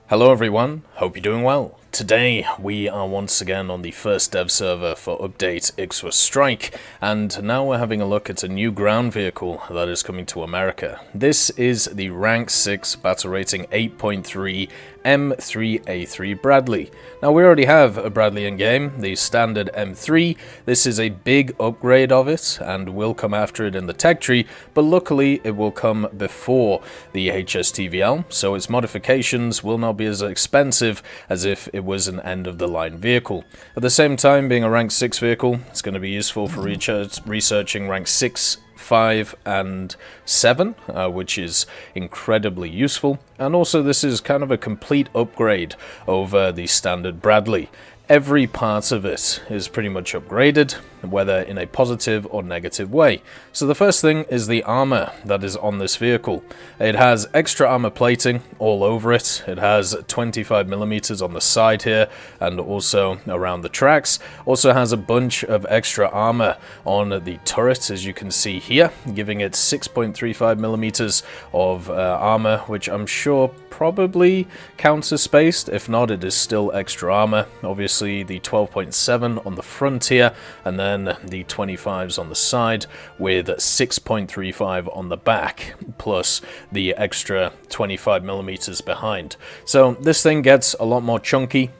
Hello everyone, hope you're doing well. Today we are once again on the first dev server for update Ixwa Strike, and now we're having a look at a new ground vehicle that is coming to America. This is the rank 6 battle rating 8.3 M3A3 Bradley. Now we already have a Bradley in game, the standard M3. This is a big upgrade of it and will come after it in the tech tree, but luckily it will come before the HSTVL, so its modifications will not be as expensive as if it was an end-of-the-line vehicle. At the same time, being a rank 6 vehicle, it's going to be useful for researching rank 6, 5 and 7, which is incredibly useful. And also this is kind of a complete upgrade over the standard Bradley. Every part of it is pretty much upgraded, whether in a positive or negative way. So the first thing is the armor that is on this vehicle. It has extra armor plating all over it. It has 25mm on the side here and also around the tracks. Also has a bunch of extra armor on the turret, as you can see here, giving it 6.35mm of armor, which I'm sure probably counts as spaced. If not, it is still extra armor. Obviously the 12.7 on the front here, and then the 25s on the side with 6.35 on the back, plus the extra 25mm behind. So this thing gets a lot more chunky.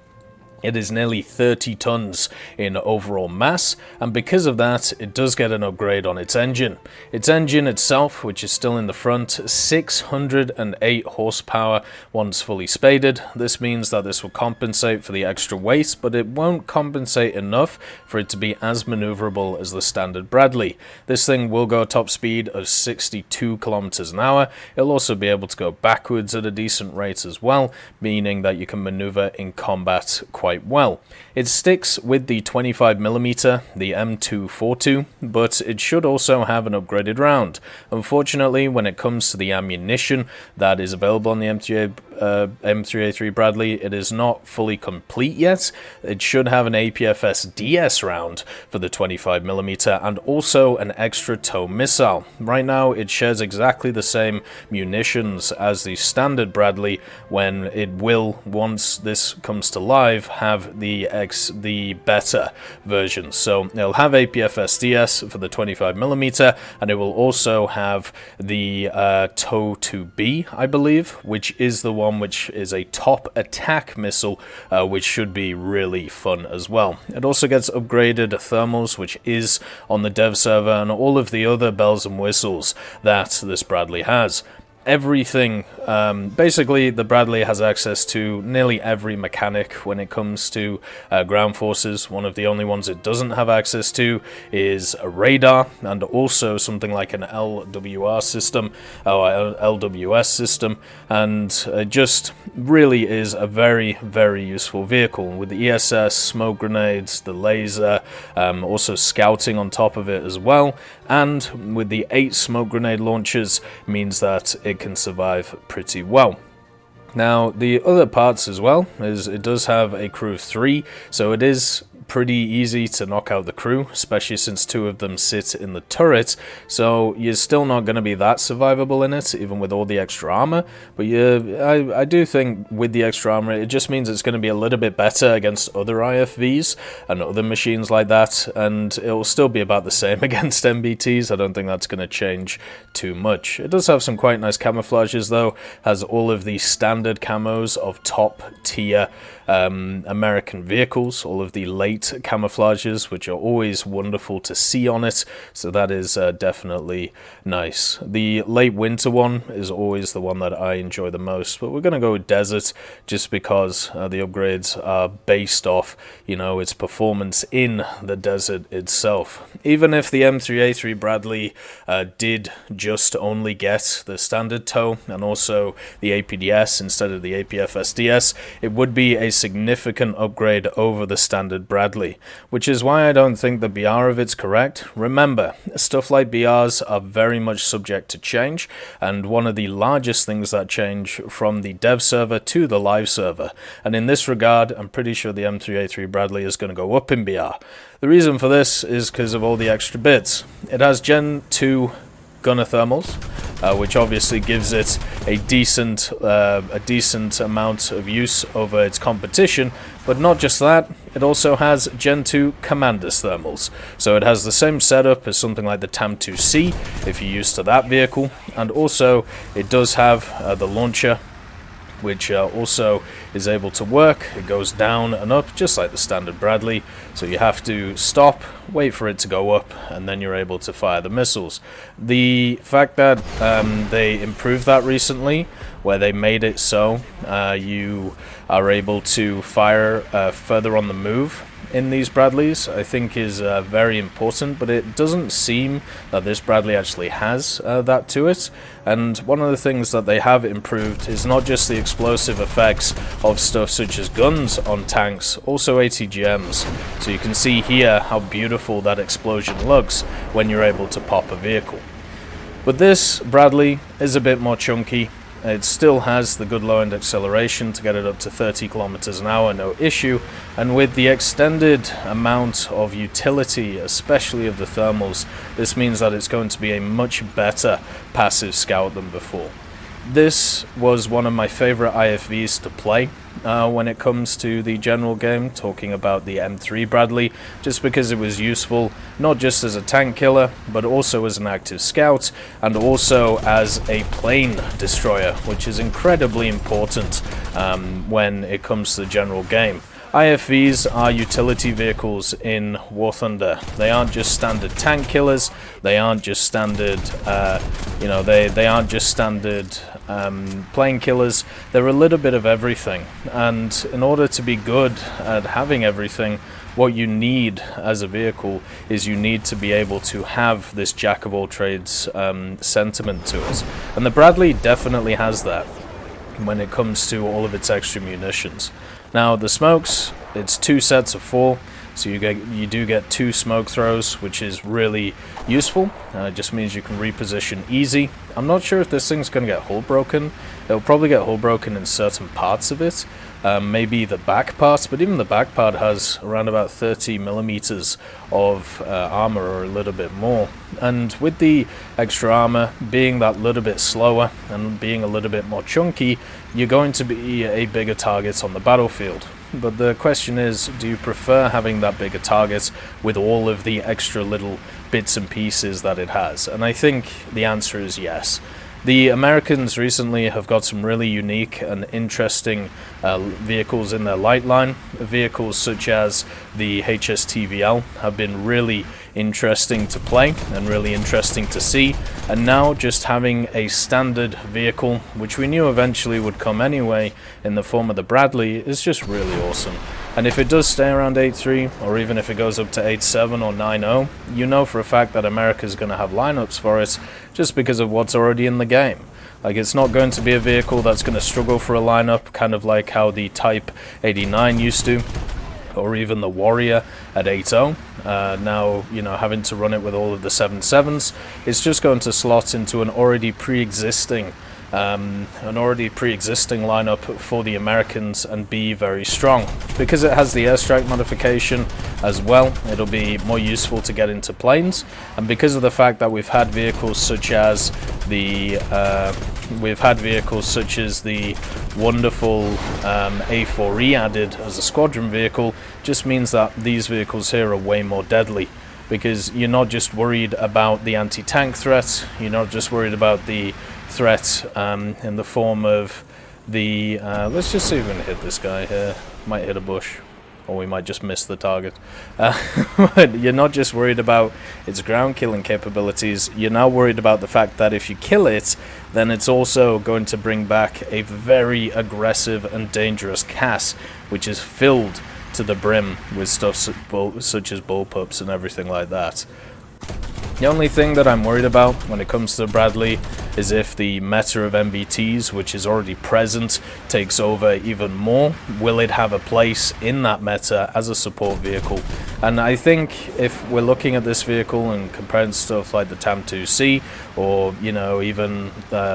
It is nearly 30 tons in overall mass, and because of that, it does get an upgrade on its engine. Its engine itself, which is still in the front, 608 horsepower once fully spaded. This means that this will compensate for the extra weight, but it won't compensate enough for it to be as maneuverable as the standard Bradley. This thing will go top speed of 62 kilometers an hour. It'll also be able to go backwards at a decent rate as well, meaning that you can maneuver in combat quite well. It sticks with the 25mm, the M242, but it should also have an upgraded round. Unfortunately, when it comes to the ammunition that is available on the M3A3 Bradley, it is not fully complete yet. It should have an APFS DS round for the 25mm and also an extra tow missile. Right now it shares exactly the same munitions as the standard Bradley, when it will, once this comes to live, have the better version. So it'll have APFS DS for the 25mm, and it will also have the TOW 2B, I believe, which is the one which is a top attack missile, which should be really fun as well. It also gets upgraded thermals, which is on the dev server, and all of the other bells and whistles that this Bradley has. Everything, basically the Bradley has access to nearly every mechanic when it comes to ground forces. One of the only ones it doesn't have access to is a radar, and also something like an LWR system, or LWS system, and it just really is a very, very useful vehicle with the ESS, smoke grenades, the laser, also scouting on top of it as well, and with the 8 smoke grenade launchers means that it can survive pretty well. Now the other parts as well is it does have a crew of 3, so it is pretty easy to knock out the crew, especially since 2 of them sit in the turret, so you're still not going to be that survivable in it, even with all the extra armor. But I do think with the extra armor, it just means it's going to be a little bit better against other IFVs and other machines like that, and it will still be about the same against MBTs. I don't think that's going to change too much. It does have some quite nice camouflages though, has all of the standard camos of top tier American vehicles, all of the late camouflages, which are always wonderful to see on it, so that is definitely nice. The late winter one is always the one that I enjoy the most, but we're going to go with desert just because the upgrades are based off, you know, its performance in the desert itself. Even if the M3A3 Bradley did just only get the standard tow and also the APDS instead of the APFS DS, it would be a significant upgrade over the standard Bradley, which is why I don't think the BR of it's correct. Remember, stuff like BRs are very much subject to change, and one of the largest things that change from the dev server to the live server, and in this regard I'm pretty sure the M3A3 Bradley is going to go up in BR. The reason for this is because of all the extra bits. It has Gen 2 gunner thermals, which obviously gives it a decent amount of use over its competition. But not just that, it also has Gen 2 Commander's thermals. So it has the same setup as something like the TAM-2C, if you're used to that vehicle, and also it does have the launcher, which also is able to work. It goes down and up just like the standard Bradley, so you have to stop, wait for it to go up, and then you're able to fire the missiles. The fact that they improved that recently, where they made it so you are able to fire further on the move in these Bradleys, I think is very important, but it doesn't seem that this Bradley actually has that to it. And one of the things that they have improved is not just the explosive effects of stuff such as guns on tanks, also ATGMs. So you can see here how beautiful that explosion looks when you're able to pop a vehicle. But this Bradley is a bit more chunky. It still has the good low-end acceleration to get it up to 30 kilometers an hour, no issue. And with the extended amount of utility, especially of the thermals, this means that it's going to be a much better passive scout than before. This was one of my favorite IFVs to play when it comes to the general game, talking about the M3 Bradley, just because it was useful not just as a tank killer, but also as an active scout, and also as a plane destroyer, which is incredibly important when it comes to the general game. IFVs are utility vehicles in War Thunder. They aren't just standard tank killers. They aren't just standard, they aren't just standard plane killers. They're a little bit of everything. And in order to be good at having everything, what you need as a vehicle is you need to be able to have this jack of all trades sentiment to it. And the Bradley definitely has that when it comes to all of its extra munitions. Now the smokes, it's 2 sets of 4, so you do get 2 smoke throws, which is really useful. It just means you can reposition easy. I'm not sure if this thing's going to get hull broken. It'll probably get hull broken in certain parts of it, maybe the back part, but even the back part has around about 30 millimeters of armor, or a little bit more. And with the extra armor being that little bit slower and being a little bit more chunky, you're going to be a bigger target on the battlefield. But the question is, do you prefer having that bigger target with all of the extra little bits and pieces that it has? And I think the answer is yes. The Americans recently have got some really unique and interesting vehicles in their light line. Vehicles such as the HSTVL have been really interesting to play and really interesting to see. And now just having a standard vehicle, which we knew eventually would come anyway in the form of the Bradley, is just really awesome. And if it does stay around 8.3, or even if it goes up to 8.7 or 9.0, you know for a fact that America's going to have lineups for it just because of what's already in the game. Like, it's not going to be a vehicle that's going to struggle for a lineup, kind of like how the Type 89 used to, or even the Warrior at 8.0. Now, having to run it with all of the 7.7s, it's just going to slot into an already pre-existing lineup for the Americans and be very strong. Because it has the airstrike modification as well, it'll be more useful to get into planes. And because of the fact that we've had vehicles such as the wonderful A4E added as a squadron vehicle, just means that these vehicles here are way more deadly. Because you're not just worried about the anti-tank threat, you're not just worried about the threat in the form of the let's just see if we can hit this guy here. Might hit a bush, or we might just miss the target. But you're not just worried about its ground killing capabilities, you're now worried about the fact that if you kill it, then it's also going to bring back a very aggressive and dangerous CAS, which is filled to the brim with stuff such as bullpups and everything like that. The only thing that I'm worried about when it comes to the Bradley is if the meta of MBTs, which is already present, takes over even more. Will it have a place in that meta as a support vehicle? And I think if we're looking at this vehicle and comparing stuff like the TAM-2C, or even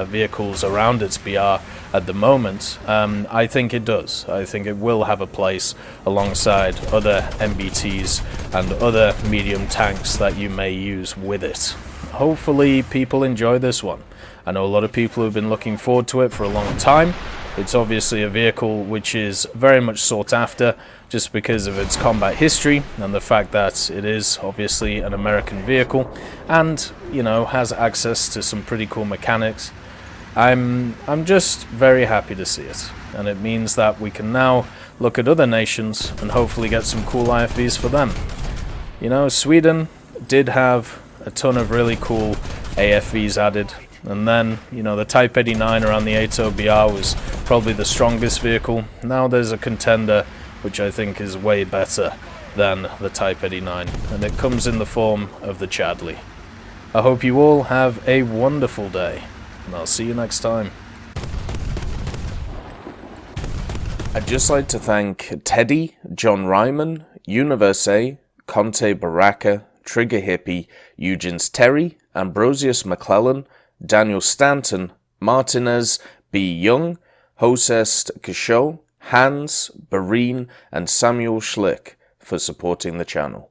vehicles around its BR at the moment, I think it does. I think it will have a place alongside other MBTs and other medium tanks that you may use with it. Hopefully people enjoy this one. I know a lot of people who have been looking forward to it for a long time. It's obviously a vehicle which is very much sought after just because of its combat history and the fact that it is obviously an American vehicle and, you know, has access to some pretty cool mechanics. I'm just very happy to see it, and it means that we can now look at other nations and hopefully get some cool IFVs for them. You know, Sweden did have a ton of really cool AFVs added, and then, you know, the Type 89 around the 80BR was probably the strongest vehicle. Now there's a contender which I think is way better than the Type 89, and it comes in the form of the Bradley. I hope you all have a wonderful day, and I'll see you next time. I'd just like to thank Teddy, John Ryman, Universe, Conte Baraka, Trigger Hippie, Eugens Terry, Ambrosius McClellan, Daniel Stanton, Martinez, B. Young, Hosest Kishore, Hans, Bareen, and Samuel Schlick for supporting the channel.